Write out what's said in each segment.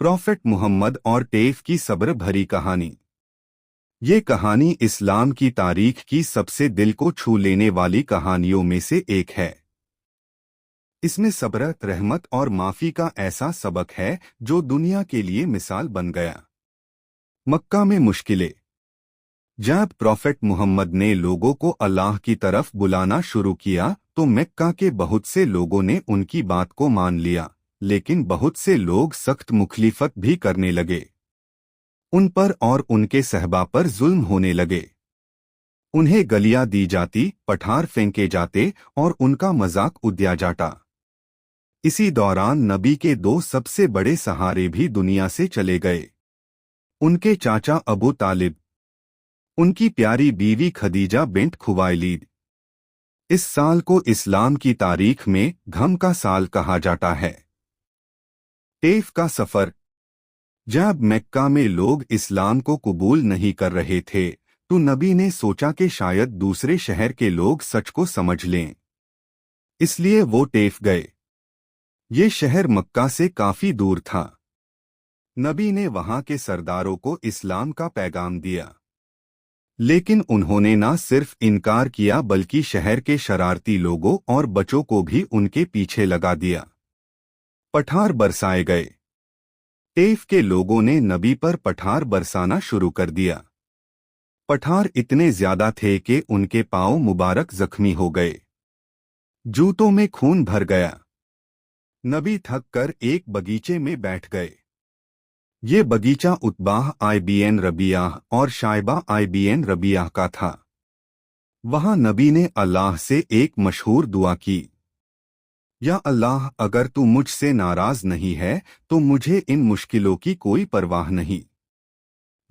Prophet Muhammad और टेफ की सब्र भरी कहानी। ये कहानी इस्लाम की तारीख की सबसे दिल को छू लेने वाली कहानियों में से एक है। इसमें सब्र, रहमत और माफी का ऐसा सबक है जो दुनिया के लिए मिसाल बन गया। मक्का में मुश्किलें। जब प्रॉफेट मुहम्मद ने लोगों को अल्लाह की तरफ बुलाना शुरू किया तो मक्का के बहुत से लोगों ने उनकी बात को मान लिया, लेकिन बहुत से लोग सख्त मुखलिफत भी करने लगे। उन पर और उनके सहबा पर जुल्म होने लगे। उन्हें गलियां दी जाती, पठार फेंके जाते और उनका मजाक उड़ाया जाता। इसी दौरान नबी के दो सबसे बड़े सहारे भी दुनिया से चले गए। उनके चाचा अबू तालिब, उनकी प्यारी बीवी खदीजा बिन्त खुवाइलिद। इस साल को इस्लाम की तारीख में गम का साल कहा जाता है। टेफ का सफर। जब मक्का में लोग इस्लाम को कबूल नहीं कर रहे थे तो नबी ने सोचा कि शायद दूसरे शहर के लोग सच को समझ लें, इसलिए वो टेफ गए। ये शहर मक्का से काफी दूर था। नबी ने वहां के सरदारों को इस्लाम का पैगाम दिया, लेकिन उन्होंने न सिर्फ इनकार किया बल्कि शहर के शरारती लोगों और बच्चों को भी उनके पीछे लगा दिया। पठार बरसाए गए। टेफ के लोगों ने नबी पर पठार बरसाना शुरू कर दिया। पठार इतने ज्यादा थे कि उनके पांव मुबारक जख्मी हो गए, जूतों में खून भर गया। नबी थक कर एक बगीचे में बैठ गए। ये बगीचा उत्बाह आइबिन रबियाह और शाइबा आइबिन रबियाह का था। वहां नबी ने अल्लाह से एक मशहूर दुआ की, या अल्लाह, अगर तू मुझसे नाराज नहीं है तो मुझे इन मुश्किलों की कोई परवाह नहीं।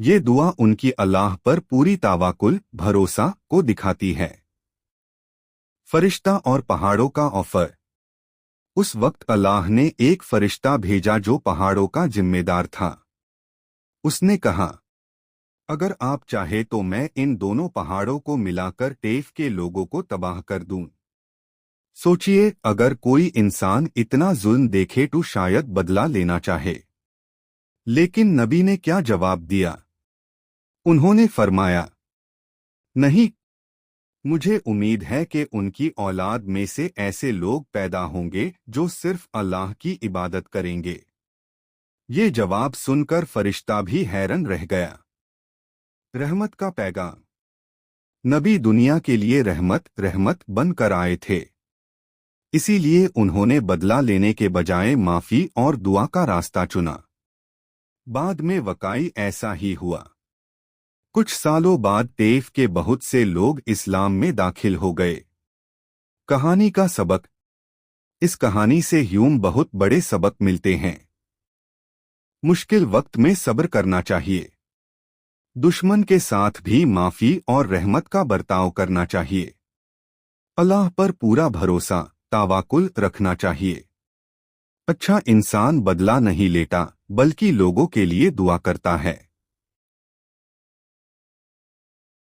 ये दुआ उनकी अल्लाह पर पूरी तावाकुल, भरोसा को दिखाती है। फरिश्ता और पहाड़ों का ऑफर। उस वक्त अल्लाह ने एक फरिश्ता भेजा जो पहाड़ों का जिम्मेदार था। उसने कहा, अगर आप चाहे तो मैं इन दोनों पहाड़ों को मिलाकर टेफ के लोगों को तबाह कर दूं। सोचिए, अगर कोई इंसान इतना जुल्म देखे तो शायद बदला लेना चाहे। लेकिन नबी ने क्या जवाब दिया? उन्होंने फरमाया, नहीं, मुझे उम्मीद है कि उनकी औलाद में से ऐसे लोग पैदा होंगे जो सिर्फ अल्लाह की इबादत करेंगे। ये जवाब सुनकर फरिश्ता भी हैरान रह गया। रहमत का पैगाम। नबी दुनिया के लिए रहमत बनकर आए थे, इसीलिए उन्होंने बदला लेने के बजाय माफी और दुआ का रास्ता चुना। बाद में वाकई ऐसा ही हुआ। कुछ सालों बाद टेफ के बहुत से लोग इस्लाम में दाखिल हो गए। कहानी का सबक। इस कहानी से यूं बहुत बड़े सबक मिलते हैं। मुश्किल वक्त में सब्र करना चाहिए। दुश्मन के साथ भी माफी और रहमत का बर्ताव करना चाहिए। अल्लाह पर पूरा भरोसा, तावाकुल रखना चाहिए। अच्छा इंसान बदला नहीं लेता बल्कि लोगों के लिए दुआ करता है।